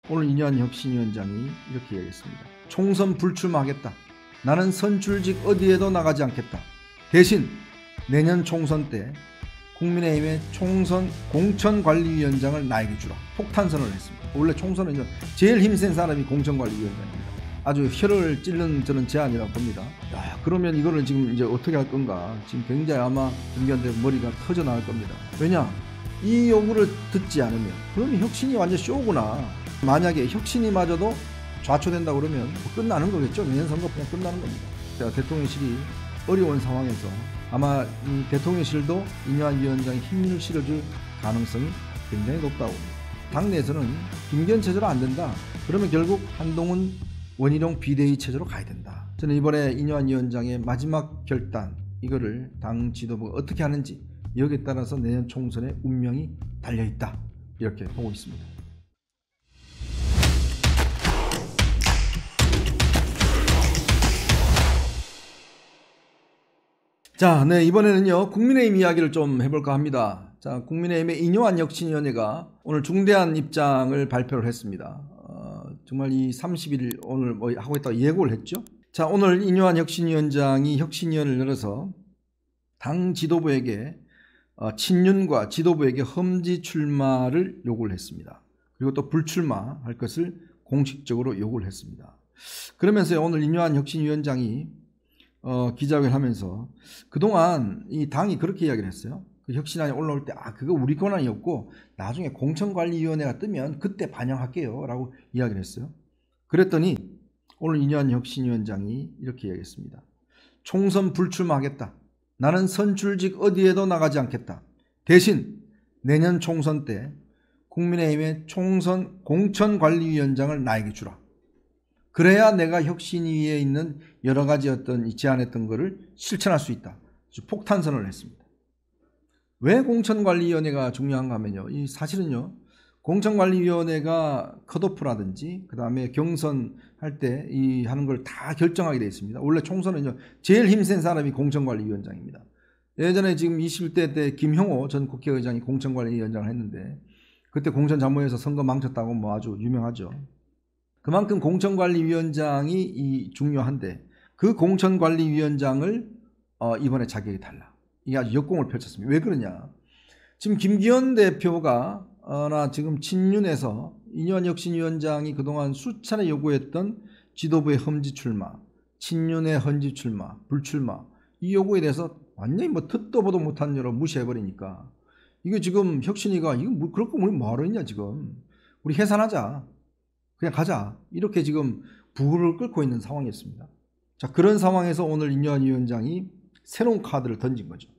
오늘 이뇨한 혁신위원장이 이렇게 이야기했습니다. 총선 불출마하겠다. 나는 선출직 어디에도 나가지 않겠다. 대신 내년 총선 때 국민의힘의 총선 공천관리위원장을 나에게 주라. 폭탄 선언을 했습니다. 원래 총선은 제일 힘센 사람이 공천관리위원장입니다. 아주 혀를 찔른 저는 제안이라고 봅니다. 야, 그러면 이거를 지금 이제 어떻게 할 건가? 지금 굉장히 아마 김기현 머리가 터져 나갈 겁니다. 왜냐? 이 요구를 듣지 않으면 그러면 혁신이 완전 쇼구나. 만약에 혁신이마저도 좌초된다 그러면 끝나는 거겠죠. 내년 선거 그냥 끝나는 겁니다. 대통령실이 어려운 상황에서 아마 이 대통령실도 이뇨한 위원장이 힘을 실어줄 가능성이 굉장히 높다고 봅니다. 당내에서는 김기현 체제로 안 된다. 그러면 결국 한동훈 원희룡 비대위 체제로 가야 된다. 저는 이번에 이뇨한 위원장의 마지막 결단 이거를 당 지도부가 어떻게 하는지 여기에 따라서 내년 총선의 운명이 달려있다. 이렇게 보고 있습니다. 자, 네, 이번에는요, 국민의힘 이야기를 좀 해볼까 합니다. 자, 국민의힘의 이뇨한 혁신위원회가 오늘 중대한 입장을 발표를 했습니다. 정말 이 30일 오늘 뭐 하고 있다고 예고를 했죠. 자, 오늘 이뇨한 혁신위원장이 혁신위원회를 열어서 당 지도부에게 친윤과 지도부에게 험지 출마를 요구를 했습니다. 그리고 또 불출마할 것을 공식적으로 요구를 했습니다. 그러면서 오늘 이뇨한 혁신위원장이 기자회견을 하면서 그동안 이 당이 그렇게 이야기를 했어요. 그 혁신안이 올라올 때 그거 우리 권한이었고 나중에 공천관리위원회가 뜨면 그때 반영할게요 라고 이야기를 했어요. 그랬더니 오늘 이뇨한 혁신위원장이 이렇게 이야기했습니다. 총선 불출마하겠다. 나는 선출직 어디에도 나가지 않겠다. 대신 내년 총선 때 국민의힘의 총선 공천관리위원장을 나에게 주라. 그래야 내가 혁신위에 있는 여러 가지 제안했던 것을 실천할 수 있다. 폭탄 선언을 했습니다. 왜 공천관리위원회가 중요한가 하면요. 이 사실은요. 공천관리위원회가 컷오프라든지 그 다음에 경선할 때 하는 걸 다 결정하게 되어 있습니다. 원래 총선은요. 제일 힘센 사람이 공천관리위원장입니다. 예전에 지금 21대 때 김형호 전 국회의장이 공천관리위원장을 했는데 그때 공천 잘못해서 선거 망쳤다고 뭐 아주 유명하죠. 그만큼 공천관리위원장이 중요한데 그 공천관리위원장을 이번에 자격이 달라. 이게 아주 역공을 펼쳤습니다. 왜 그러냐. 지금 김기현 대표가 지금 친윤에서 이뇨한 혁신위원장이 그동안 수차례 요구했던 지도부의 험지 출마, 친윤의 험지 출마, 불출마 이 요구에 대해서 완전히 뭐 듣도 보도 못한 여로 무시해버리니까 이게 지금 혁신위가 이거 뭐 그럴 거면 우리 뭐하러 했냐 지금. 우리 해산하자. 그냥 가자. 이렇게 지금 부를 끓고 있는 상황이었습니다. 자, 그런 상황에서 오늘 이뇨한 위원장이 새로운 카드를 던진 거죠.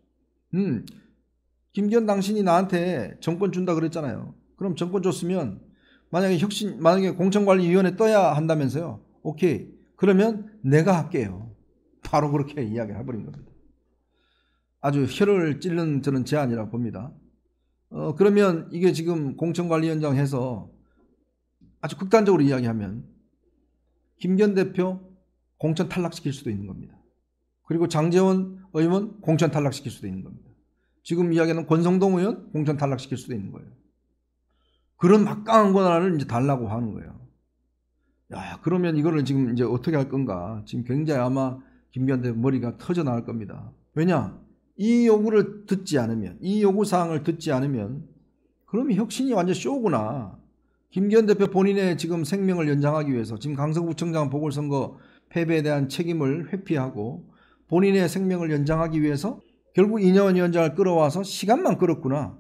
김기현 당신이 나한테 정권 준다 그랬잖아요. 그럼 정권 줬으면 만약에 공천관리위원회 떠야 한다면서요. 오케이. 그러면 내가 할게요. 바로 그렇게 이야기를 해버린 겁니다. 아주 혀를 찔른 저는 제안이라고 봅니다. 그러면 이게 지금 공천관리위원장 해서 아주 극단적으로 이야기하면 김기현 대표 공천 탈락시킬 수도 있는 겁니다. 그리고 장제원 의원 공천 탈락시킬 수도 있는 겁니다. 지금 이야기하는 권성동 의원 공천 탈락시킬 수도 있는 거예요. 그런 막강한 권한을 이제 달라고 하는 거예요. 야, 그러면 이거를 지금 이제 어떻게 할 건가? 지금 굉장히 아마 김기현 대표 머리가 터져 나갈 겁니다. 왜냐? 이 요구를 듣지 않으면, 이 요구사항을 듣지 않으면 그러면 혁신이 완전 쇼구나. 김기현 대표 본인의 지금 생명을 연장하기 위해서 지금 강서구청장 보궐선거 패배에 대한 책임을 회피하고 본인의 생명을 연장하기 위해서 결국 이뇨한 위원장을 끌어와서 시간만 끌었구나.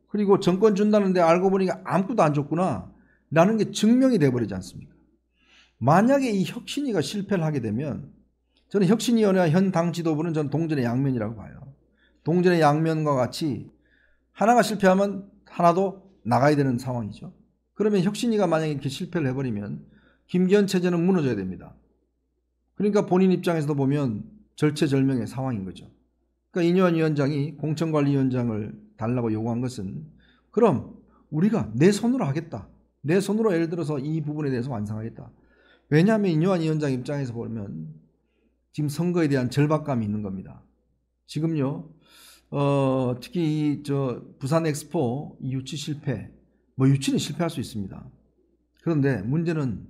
그리고 정권 준다는데 알고 보니까 아무것도 안 줬구나. 라는 게 증명이 돼버리지 않습니까? 만약에 이 혁신위가 실패를 하게 되면 저는 혁신위원회와 현 당 지도부는 저는 동전의 양면이라고 봐요. 동전의 양면과 같이 하나가 실패하면 하나도 나가야 되는 상황이죠. 그러면 혁신위가 만약에 이렇게 실패를 해버리면 김기현 체제는 무너져야 됩니다. 그러니까 본인 입장에서도 보면 절체절명의 상황인 거죠. 그러니까 이뇨한 위원장이 공천관리위원장을 달라고 요구한 것은 그럼 우리가 내 손으로 하겠다. 내 손으로 예를 들어서 이 부분에 대해서 완성하겠다. 왜냐하면 이뇨한 위원장 입장에서 보면 지금 선거에 대한 절박감이 있는 겁니다. 지금요. 특히 부산 엑스포 유치 실패, 유치는 실패할 수 있습니다. 그런데 문제는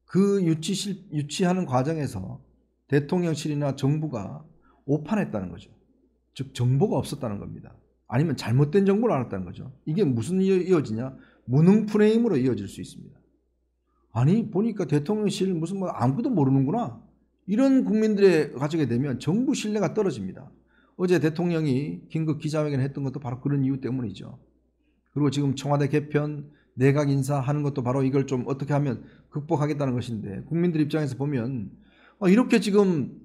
그 유치하는 과정에서 대통령실이나 정부가 오판했다는 거죠. 즉 정보가 없었다는 겁니다. 아니면 잘못된 정보를 알았다는 거죠. 이게 무슨 이어지냐? 무능 프레임으로 이어질 수 있습니다. 아니 보니까 대통령실 무슨 뭐 아무것도 모르는구나. 이런 국민들의 가지게 되면 정부 신뢰가 떨어집니다. 어제 대통령이 긴급 기자회견을 했던 것도 바로 그런 이유 때문이죠. 그리고 지금 청와대 개편, 내각 인사하는 것도 바로 이걸 좀 어떻게 하면 극복하겠다는 것인데 국민들 입장에서 보면 이렇게 지금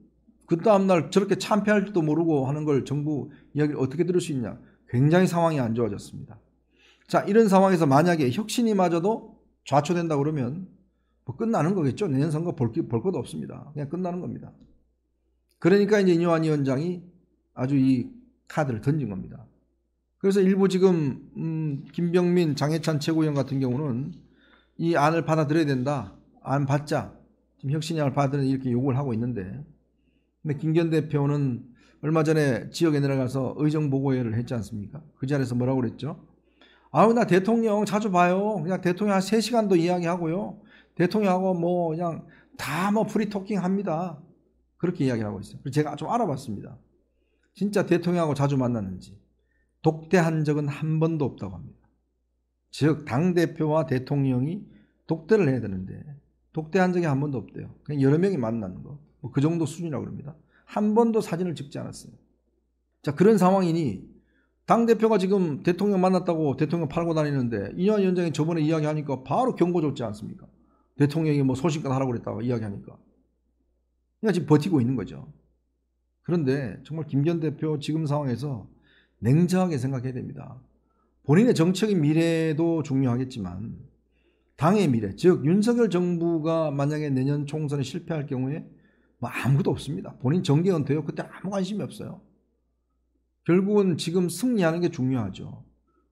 그 다음날 저렇게 참패할지도 모르고 하는 걸 정부 이야기를 어떻게 들을 수 있냐. 굉장히 상황이 안 좋아졌습니다. 자, 이런 상황에서 만약에 혁신이마저도 좌초된다 그러면 뭐 끝나는 거겠죠. 내년 선거 볼 것도 없습니다. 그냥 끝나는 겁니다. 그러니까 이제 이뇨한 위원장이 아주 이 카드를 던진 겁니다. 그래서 일부 지금 김병민, 장해찬 최고위원 같은 경우는 이 안을 받아들여야 된다. 안 받자. 지금 혁신이 안을 받아들여야 이렇게 요구를 하고 있는데, 근데 김기현 대표는 얼마 전에 지역에 내려가서 의정보고회를 했지 않습니까? 그 자리에서 뭐라고 그랬죠? 아우 나 대통령 자주 봐요. 그냥 대통령 한 3시간도 이야기하고요. 대통령하고 뭐 그냥 다 뭐 프리토킹 합니다. 그렇게 이야기하고 있어요. 그래서 제가 좀 알아봤습니다. 진짜 대통령하고 자주 만났는지 독대한 적은 한 번도 없다고 합니다. 즉 당대표와 대통령이 독대를 해야 되는데 독대한 적이 한 번도 없대요. 그냥 여러 명이 만나는 거. 뭐 그 정도 수준이라고 합니다. 한 번도 사진을 찍지 않았어요. 자, 그런 상황이니 당대표가 지금 대통령 만났다고 대통령 팔고 다니는데 이뇨한 위원장이 저번에 이야기하니까 바로 경고 줬지 않습니까? 대통령이 뭐 소신껏 하라고 그랬다고 이야기하니까. 그냥 지금 버티고 있는 거죠. 그런데 정말 김기현 대표 지금 상황에서 냉정하게 생각해야 됩니다. 본인의 정책의 미래도 중요하겠지만 당의 미래, 즉 윤석열 정부가 만약에 내년 총선에 실패할 경우에 뭐 아무것도 없습니다. 본인 정계 은퇴요. 그때 아무 관심이 없어요. 결국은 지금 승리하는 게 중요하죠.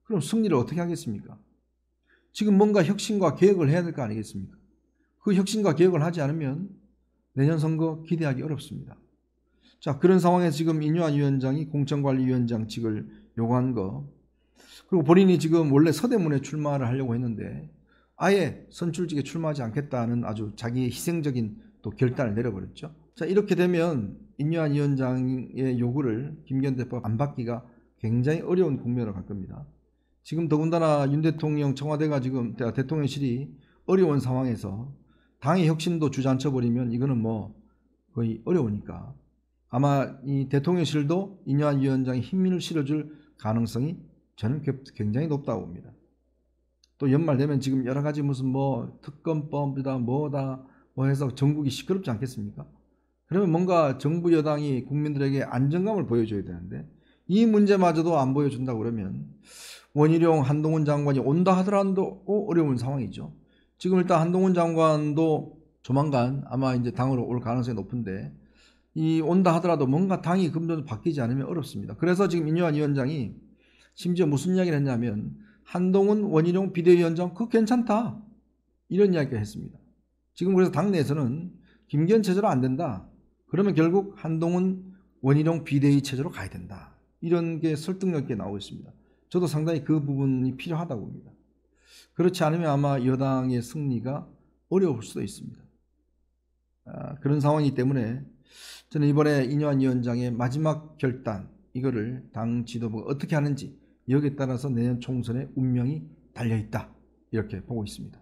그럼 승리를 어떻게 하겠습니까? 지금 뭔가 혁신과 개혁을 해야 될 거 아니겠습니까? 그 혁신과 개혁을 하지 않으면 내년 선거 기대하기 어렵습니다. 자, 그런 상황에서 지금 이뇨한 위원장이 공천관리위원장직을 요구한 거, 그리고 본인이 지금 원래 서대문에 출마를 하려고 했는데 아예 선출직에 출마하지 않겠다는 아주 자기의 희생적인 또 결단을 내려버렸죠. 자, 이렇게 되면 이뇨한 위원장의 요구를 김기현 대표가 안 받기가 굉장히 어려운 국면으로 갈 겁니다. 지금 더군다나 윤 대통령 청와대가 지금 대통령실이 어려운 상황에서 당의 혁신도 주저앉혀 버리면 이거는 뭐 거의 어려우니까 아마 이 대통령실도 이뇨한 위원장이 힘을 실어줄 가능성이 저는 굉장히 높다고 봅니다. 또 연말 되면 지금 여러 가지 무슨 뭐 특검법이다 뭐다 뭐 해서 전국이 시끄럽지 않겠습니까? 그러면 뭔가 정부 여당이 국민들에게 안정감을 보여줘야 되는데 이 문제마저도 안 보여준다 그러면 원희룡, 한동훈 장관이 온다 하더라도 어려운 상황이죠. 지금 일단 한동훈 장관도 조만간 아마 이제 당으로 올 가능성이 높은데 이 온다 하더라도 뭔가 당이 금전 바뀌지 않으면 어렵습니다. 그래서 지금 이뇨한 위원장이 심지어 무슨 이야기를 했냐면 한동훈, 원희룡 비대위원장 그거 괜찮다 이런 이야기를 했습니다. 지금 그래서 당내에서는 김기현 체제로 안 된다. 그러면 결국 한동훈, 원희룡 비대위 체제로 가야 된다. 이런 게 설득력 있게 나오고 있습니다. 저도 상당히 그 부분이 필요하다고 봅니다. 그렇지 않으면 아마 여당의 승리가 어려울 수도 있습니다. 그런 상황이기 때문에 저는 이번에 이뇨한 위원장의 마지막 결단 이거를 당 지도부가 어떻게 하는지 여기에 따라서 내년 총선의 운명이 달려있다 이렇게 보고 있습니다.